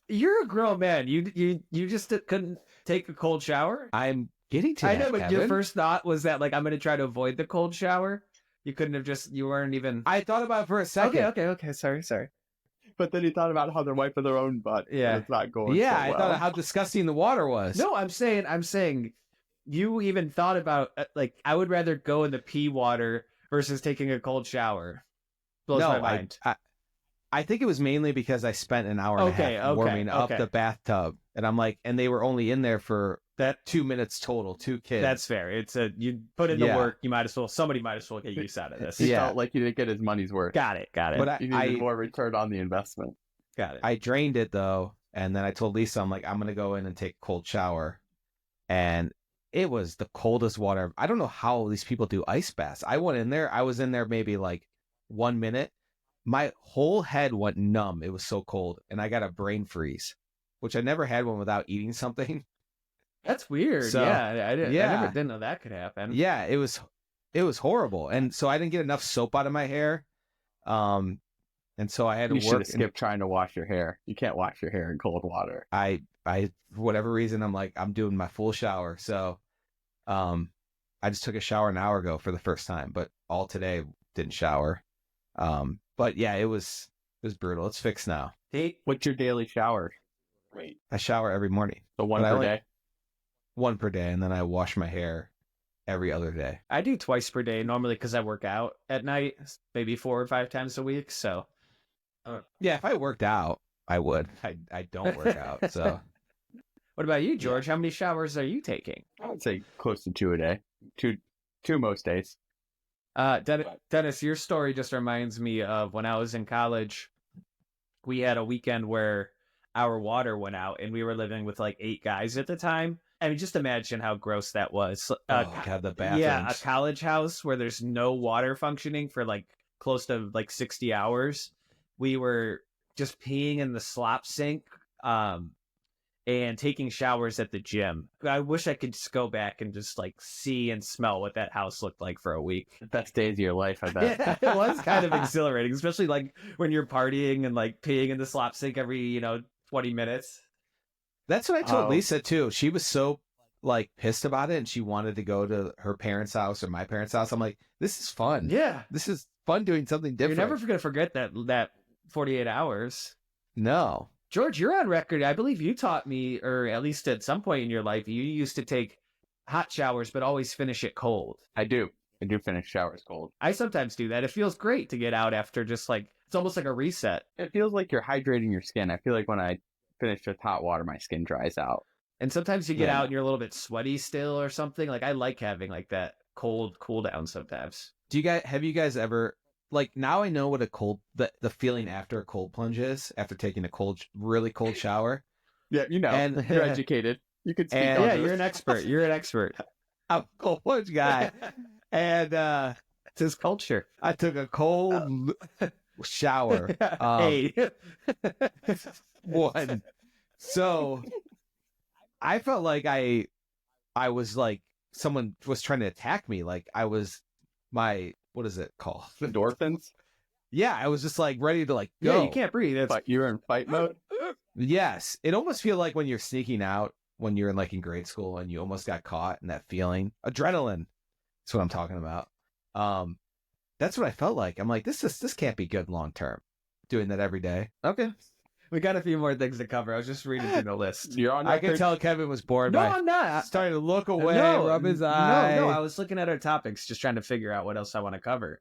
You're a grown man. You just couldn't take a cold shower? I'm getting to I that, know, but Kevin. your first thought was that like I'm going to try to avoid the cold shower. You couldn't have you weren't even. I thought about it for a second. Okay. Sorry. But then he thought about how they're wiping their own butt. Yeah. And it's not going Yeah, so I well. thought of how disgusting the water was. No, I'm saying you even thought about like I would rather go in the pee water versus taking a cold shower. Blows my mind. I think it was mainly because I spent an hour and a half warming up the bathtub, and I'm like, and they were only in there for that 2 minutes total, 2 kids. That's fair. You put in the work. Somebody might as well get use out of this. He Yeah. felt like he didn't get his money's worth. Got it. But You needed more return on the investment. Got it. I drained it though, and then I told Lisa, I'm like, I'm gonna go in and take a cold shower, and it was the coldest water. I don't know how these people do ice baths. I went in there. I was in there maybe like 1 minute. My whole head went numb. It was so cold, and I got a brain freeze, which I never had one without eating something. That's weird. So, I never yeah. didn't know that could happen. Yeah, it was horrible, and so I didn't get enough soap out of my hair, and so I had to You should work. have skipped trying to wash your hair. You can't wash your hair in cold water. I for whatever reason, I'm like, I'm doing my full shower, so I just took a shower an hour ago for the first time, but all today didn't shower. But yeah, it was brutal. It's fixed now. Hey, What's your daily shower? Wait. I shower every morning, So one But I per only- day? 1 per day, and then I wash my hair every other day. I do twice per day normally because I work out at night, maybe 4 or 5 times a week. So Yeah, if I worked out, I would. I don't work out, so what about you, George? How many showers are you taking? I would say close to 2 a day. Two most days. Dennis, your story just reminds me of when I was in college. We had a weekend where our water went out, and we were living with like 8 guys at the time. I mean, just imagine how gross that was. oh god, the bathrooms. Yeah, a college house where there's no water functioning for like close to like 60 hours. We were just peeing in the slop sink and taking showers at the gym. I wish I could just go back and just like see and smell what that house looked like for a week. The best days of your life, I bet. Yeah, it was kind of exhilarating, especially like when you're partying and like peeing in the slop sink every 20 minutes. That's what I told Oh. Lisa too. She was so like pissed about it, and she wanted to go to her parents' house or my parents' house. I'm like, this is fun. Yeah, This is fun doing something different. you're never gonna forget that 48 hours. No. George, you're on record. I believe you taught me, or at least at some point in your life, you used to take hot showers, but always finish it cold. I do finish showers cold. I sometimes do that. It feels great to get out after just like, it's almost like a reset. It feels like you're hydrating your skin. I feel like when I finish with hot water, my skin dries out. And sometimes you get Yeah. out and you're a little bit sweaty still or something. Like I like having like that cold cool down sometimes. Have you guys ever, like, now I know what the feeling after a cold plunge is, after taking a really cold shower. Yeah, And- you're educated. You can speak on Yeah, this. you're an expert. You're an expert. I'm a cold plunge guy. And It's his culture. I took a cold shower. Hey. One. So I felt like I was like someone was trying to attack me. Like I was what is it called? Endorphins. Yeah, I was just like ready to like Yeah, go. you can't breathe. It's But you're in fight mode. Yes, it almost feels like when you're sneaking out when you're in grade school and you almost got caught, and that feeling, adrenaline. That's what I'm talking about. That's what I felt like. I'm like, this can't be good long term. Doing that every day. okay. We got a few more things to cover. I was just reading through the list. You're on I can record. tell Kevin was bored. No, by I'm not. starting to look away, No, rub his eye. No, I was looking at our topics, just trying to figure out what else I want to cover.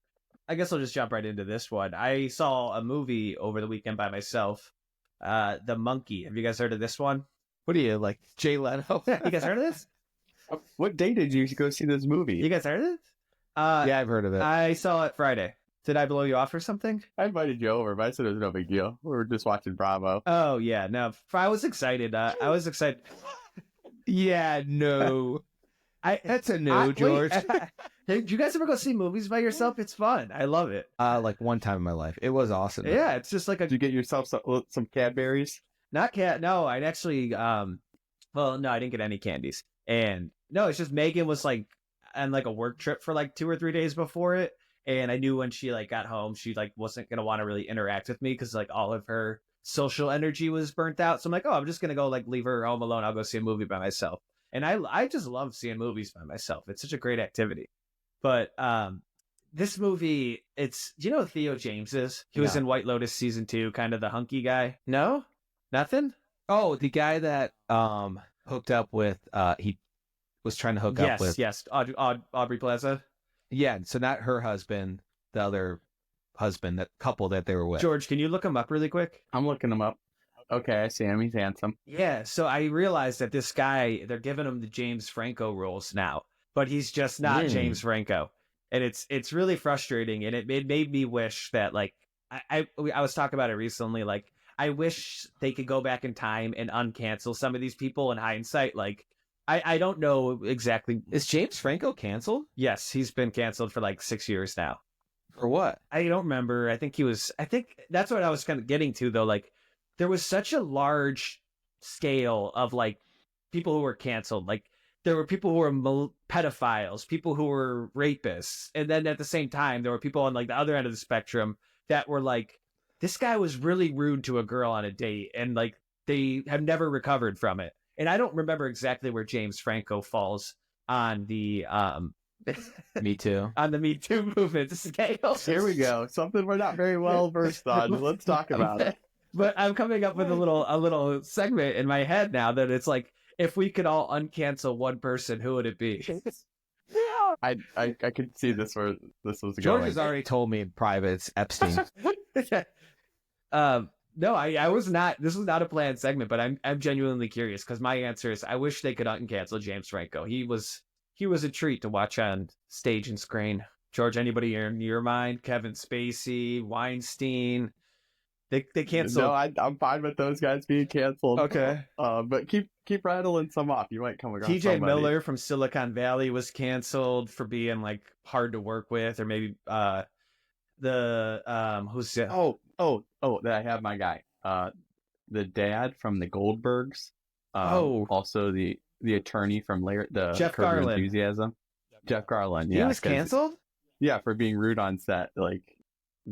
I guess I'll just jump right into this one. I saw a movie over the weekend by myself, The Monkey. Have you guys heard of this one? What are you, like Jay Leno? You guys heard of this? What day did you go see this movie? You guys heard of it? Yeah, I've heard of it. I saw it Friday. Did I blow you off or something? I invited you over, but I said it was no big deal. We were just watching Bravo. Oh yeah, no. I was excited. I was excited. Yeah, no. That's a no, Wait, George. hey, did you guys ever go see movies by yourself? It's fun. I love it. Like one time in my life, it was awesome. Yeah, it's just like a Did you get yourself some Cadberries? not cat. No, I'd actually. Well, no, I didn't get any candies. And no, it's just Megan was like on like a work trip for like 2 or 3 days before it, and I knew when she like got home, she like wasn't gonna want to really interact with me because like all of her social energy was burnt out. So I'm like, oh, I'm just gonna go like leave her home alone. I'll go see a movie by myself. And I just love seeing movies by myself. It's such a great activity. But this movie, do you know who Theo James is? He was No. in White Lotus season 2, kind of the hunky guy. No, nothing. Oh, the guy that hooked up with he was trying to hook up with. Yes, Aubrey Plaza. Yeah, so not her husband, the other husband, that couple that they were with. George, can you look him up really quick? I'm looking him up. Okay, I see him. He's handsome. Yeah, so I realized that this guy, they're giving him the James Franco roles now, but he's just not James Franco. And it's really frustrating, and it made me wish that, like, I was talking about it recently, like, I wish they could go back in time and uncancel some of these people in hindsight. Like, I don't know exactly. Is James Franco canceled? Yes, he's been canceled for like 6 years now. For what? I don't remember. I think that's what I was kind of getting to, though. Like, there was such a large scale of like people who were canceled. Like, there were people who were pedophiles, people who were rapists. And then at the same time, there were people on like the other end of the spectrum that were like, this guy was really rude to a girl on a date, and like they have never recovered from it. And I don't remember exactly where James Franco falls on the Me too. on the Me Too movement scale. Here we go. Something we're not very well versed on. Let's talk about it. But I'm coming up with a little segment in my head now that it's like, if we could all uncancel one person, who would it be? I could see this where this was George going. has already told me in private it's Epstein. No, I was not. This was not a planned segment, but I'm genuinely curious because my answer is I wish they could uncancel James Franco. He was a treat to watch on stage and screen. George, anybody in your mind? Kevin Spacey, Weinstein. They canceled. No, I'm fine with those guys being canceled. Okay. But keep rattling some off. You might come across TJ somebody. Miller from Silicon Valley was canceled for being like hard to work with, or maybe who's it? That I have my guy. The dad from the Goldbergs. Also the attorney from the Jeff Curb Your Garland. Enthusiasm. Jeff Garland. He Yeah, was 'cause- canceled? Yeah, for being rude on set, like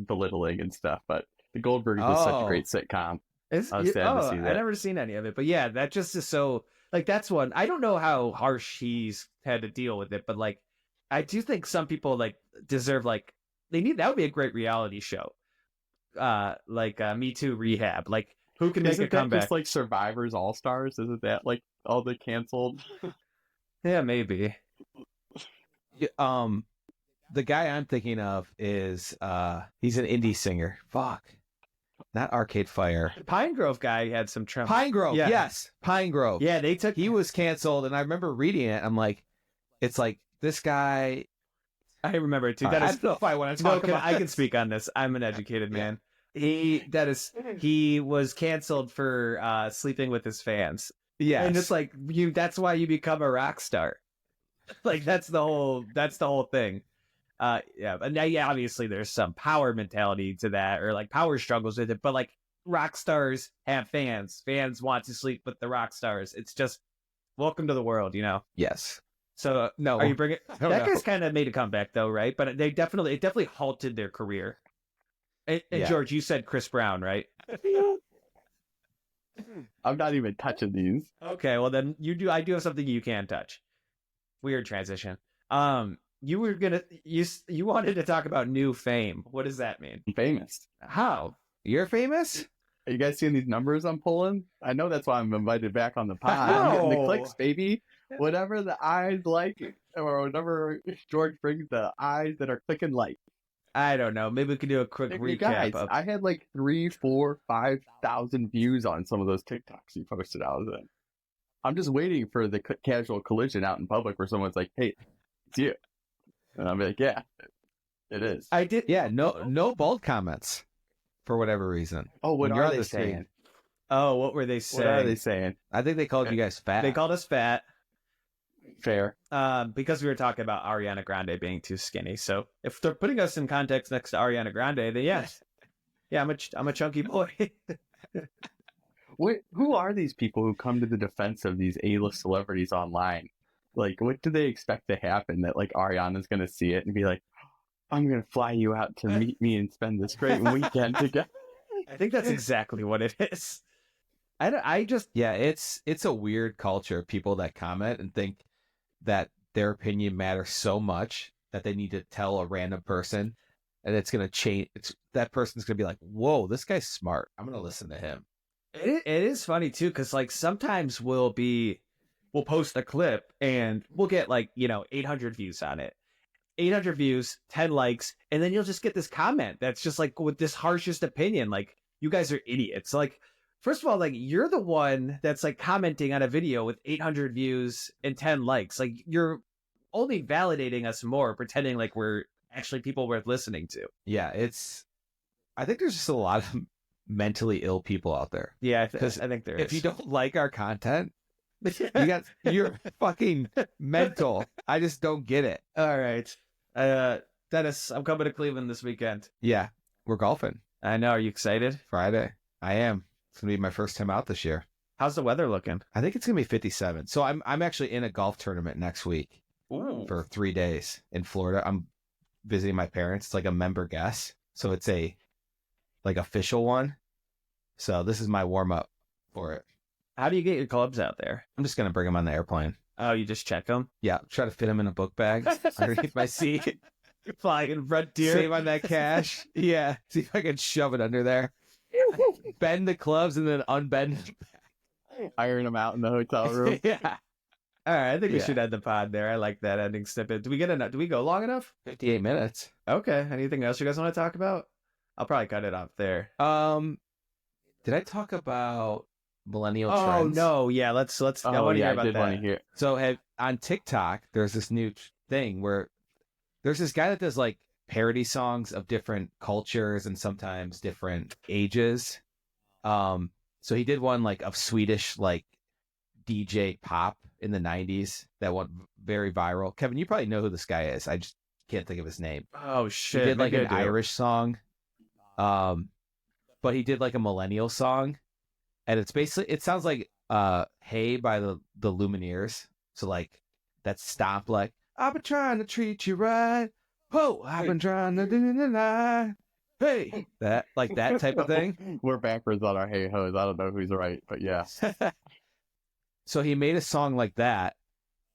belittling and stuff. But the Goldbergs was such a Oh. great sitcom. I was sad to see I that. never seen any of it, but yeah, that just is so like that's one. I don't know how harsh he's had to deal with it, but like I do think some people like deserve like that would be a great reality show, Me Too Rehab. Like who can make Isn't a that comeback? just like Survivor's All Stars? Isn't that like all the canceled? Yeah, maybe. The guy I'm thinking of is he's an indie singer. Fuck. Not Arcade Fire. The Pine Grove guy had some trouble. Pine Grove. Yeah. Yes. Pine Grove. Yeah, they took He was canceled, and I remember reading it. I'm like, it's like this guy. I remember too. I don't know if I want to talk about. I can speak on this. I'm an educated man. He was canceled for sleeping with his fans. Yeah, And it's like that's why you become a rock star. Like that's the whole thing. Yeah, and yeah, obviously there's some power mentality to that, or like power struggles with it. But like rock stars have fans. Fans want to sleep with the rock stars. It's just welcome to the world, you know. Yes. So No. are you bringing I don't that know. guy's kind of made a comeback though, right? But it definitely halted their career. And Yeah. George, you said Chris Brown, right? I'm not even touching these. Okay, well then I do have something you can touch. Weird transition. You were gonna you wanted to talk about new fame. What does that mean? I'm famous. How? You're famous? Are you guys seeing these numbers I'm pulling? I know that's why I'm invited back on the pod. I'm getting the No. clicks, baby. Whatever the eyes like, or whatever George brings, the eyes that are clicking like. I don't know. Maybe we could do a quick You recap guys, of. I had like 3, 4, 5,000 views on some of those TikToks you posted. I was in. I'm just waiting for the casual collision out in public where someone's like, "Hey, it's you," and I'm like, "Yeah, it is." I did. Yeah. No bold comments for whatever reason. Oh, what When you're are on they the screen. saying? Oh, what were they saying? What are they saying? I think they called you guys fat. They called us fat. Fair. Because we were talking about Ariana Grande being too skinny. So if they're putting us in context next to Ariana Grande, then yes, yeah, I'm a chunky boy. Who are these people who come to the defense of these A-list celebrities online? Like, what do they expect to happen? That like Ariana's gonna see it and be like, "I'm gonna fly you out to meet me and spend this great weekend together." I think that's exactly what it is. Yeah, it's a weird culture. People that comment and think that their opinion matters so much that they need to tell a random person, and it's gonna change. That person's gonna be like, "Whoa, this guy's smart. I'm gonna listen to him." It is funny too, because like sometimes we'll post a clip and we'll get like 800 views on it, 800 views, 10 likes, and then you'll just get this comment that's just like with this harshest opinion, like you guys are idiots. Like first of all, like you're the one that's like commenting on a video with 800 views and 10 likes. Like you're only validating us more, pretending like we're actually people worth listening to. Yeah, I think there's just a lot of mentally ill people out there. Yeah, I 'Cause think there is. If you don't like our content, you're fucking mental. I just don't get it. All right. Dennis, I'm coming to Cleveland this weekend. Yeah, we're golfing I know. Are you excited? Friday. I am. It's gonna be my first time out this year. How's the weather looking? I think it's gonna be 57. So I'm actually in a golf tournament next week for 3 days in Florida. I'm visiting my parents. It's like a member guest, so it's a like official one. So this is my warm up for it. How do you get your clubs out there? I'm just gonna bring them on the airplane. Oh, you just check them? Yeah, try to fit them in a book bag underneath my seat. Flying red deer. Save on that cash. Yeah, see if I can shove it under there. Bend the clubs and then unbend. Iron them out in the hotel room. Yeah, All right, I think we Yeah. should end the pod there. I like that ending snippet. Do we go long enough? 58 minutes. Okay. Anything else you guys want to talk about? I'll probably cut it off there. Did I talk about millennial Oh trends? no, yeah. Let's. I Oh want to yeah, hear I about did that. want to hear. So on TikTok, there's this new thing where there's this guy that does like parody songs of different cultures and sometimes different ages. So he did one like of Swedish like DJ pop in the 90s that went very viral. Kevin, you probably know who this guy is. I just can't think of his name. Oh He shit! did like maybe an I do. Irish song. But he did like a millennial song. And it's basically it sounds like Hey by the Lumineers. So like that stop like I've been trying to treat you right. Oh, I've been trying to do it. Hey, that like that type of thing. We're backwards on our hey hoes. I don't know who's right, but yeah. So he made a song like that,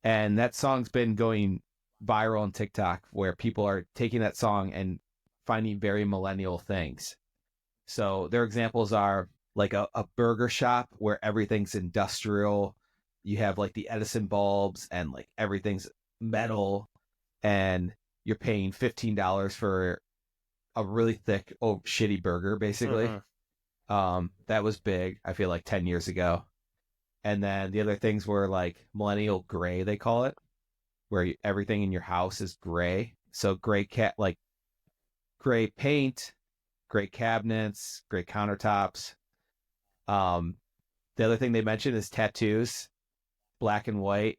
and that song's been going viral on TikTok where people are taking that song and finding very millennial things. So their examples are like a burger shop where everything's industrial. You have like the Edison bulbs and like everything's metal, and you're paying $15 for a really thick, shitty burger, basically. Mhm. That was big, I feel like 10 years ago. And then the other things were like millennial gray, they call it. where everything in your house is gray. So gray gray paint, gray cabinets, gray countertops. The other thing they mentioned is tattoos, black and white.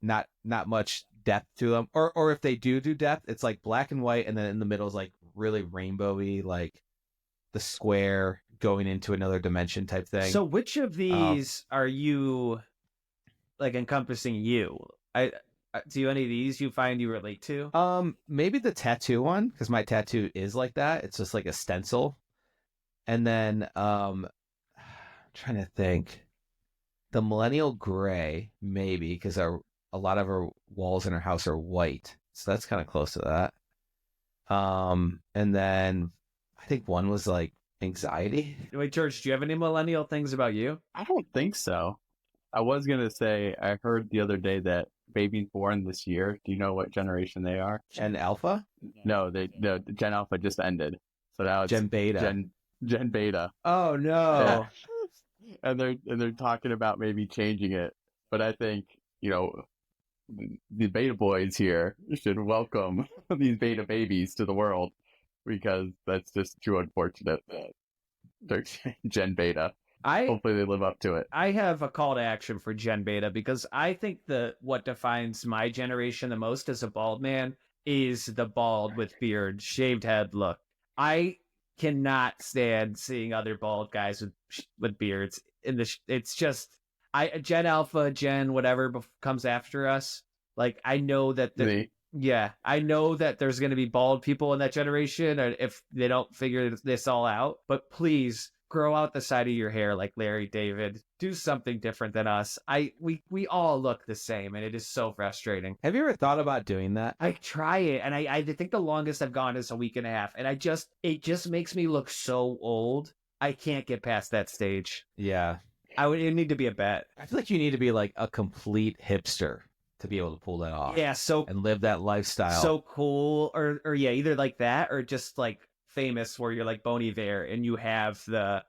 Not much depth to them, or if they do depth, it's like black and white, and then in the middle is like really rainbowy, like the square going into another dimension type thing. So which of these are you like encompassing you? Do any of these you find you relate to? Maybe the tattoo one, because my tattoo is like that. It's just like a stencil. And then trying to think. The millennial gray, maybe, because a lot of our walls in our house are white. So that's kind of close to that. And then I think one was like anxiety. Wait, George, do you have any millennial things about you? I don't think so. I was going to say, I heard the other day that babies born this year, do you know what generation they are? Gen Alpha? No, Gen Alpha just ended. So now it's Gen Beta. Gen Beta. Oh, no. Yeah. And they're talking about maybe changing it. But I think, the beta boys here should welcome these beta babies to the world, because that's just too unfortunate that they're Gen Beta. Hopefully they live up to it. I have a call to action for Gen Beta, because I think what defines my generation the most as a bald man is the bald with beard, shaved head look. I cannot stand seeing other bald guys with beards. It's just Gen Alpha, Gen whatever comes after us. Like, I know that I know that there's going to be bald people in that generation, or if they don't figure this all out. But please grow out the side of your hair like Larry David. Do something different than us. We all look the same, and it is so frustrating. Have you ever thought about doing that? I try it, and I think the longest I've gone is a week and a half, and it just makes me look so old. I can't get past that stage. Yeah. It need to be a bet. I feel like you need to be like a complete hipster to be able to pull that off. Yeah, and live that lifestyle. So cool, or yeah, either like that or just like famous, where you're like Bon Iver and you have the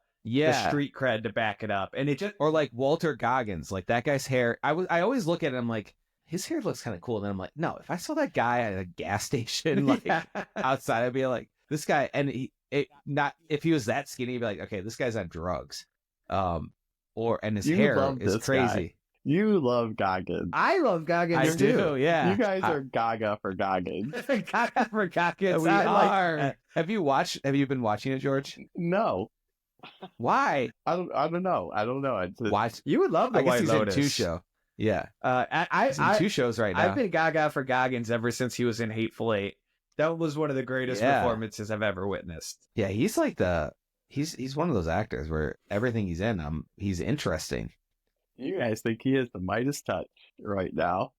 street cred to back it up, and it just or like Walter Goggins, like that guy's hair. I always look at it, I'm like, his hair looks kind of cool, and then I'm like, no, if I saw that guy at a gas station like outside, I'd be like, this guy, and if he was that skinny, he'd be like, okay, this guy's on drugs, and his hair is crazy. Guy. You love Goggins. I love Goggins. I do, yeah. You guys are Gaga for Goggins. Gaga for Goggins. We are. Have you been watching it, George? No. Why? I don't know. Watch. You would love the White Lotus. In 2 show. Yeah. He's in 2 shows right now. I've been Gaga for Goggins ever since he was in Hateful Eight. That was one of the greatest performances I've ever witnessed. Yeah, he's like he's one of those actors where everything he's in, he's interesting. You guys think he has the Midas touch right now?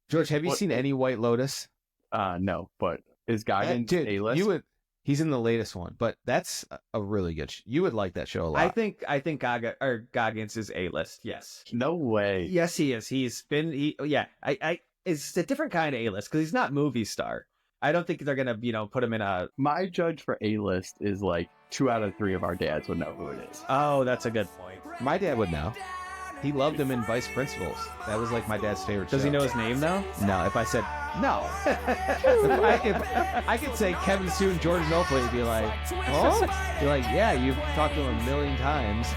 George, have you seen any White Lotus? No, but is Goggins A-list? He's in the latest one, but that's a really good you would like that show a lot. I think Goggins is A-list, yes. No way. Yes, he is. It's a different kind of A-list, because he's not movie star. I don't think they're going to, put him in a... My judge for A-list is like 2 out of 3 of our dads would know who it is. Oh, that's a good point. My dad would know. He loved him in Vice Principals. That was like my dad's favorite show. Does he know his name though? No. If I said no, if I could say Kevin Soon, George Milfley, he'd be like, oh, you're like, yeah, you've talked to him a million times.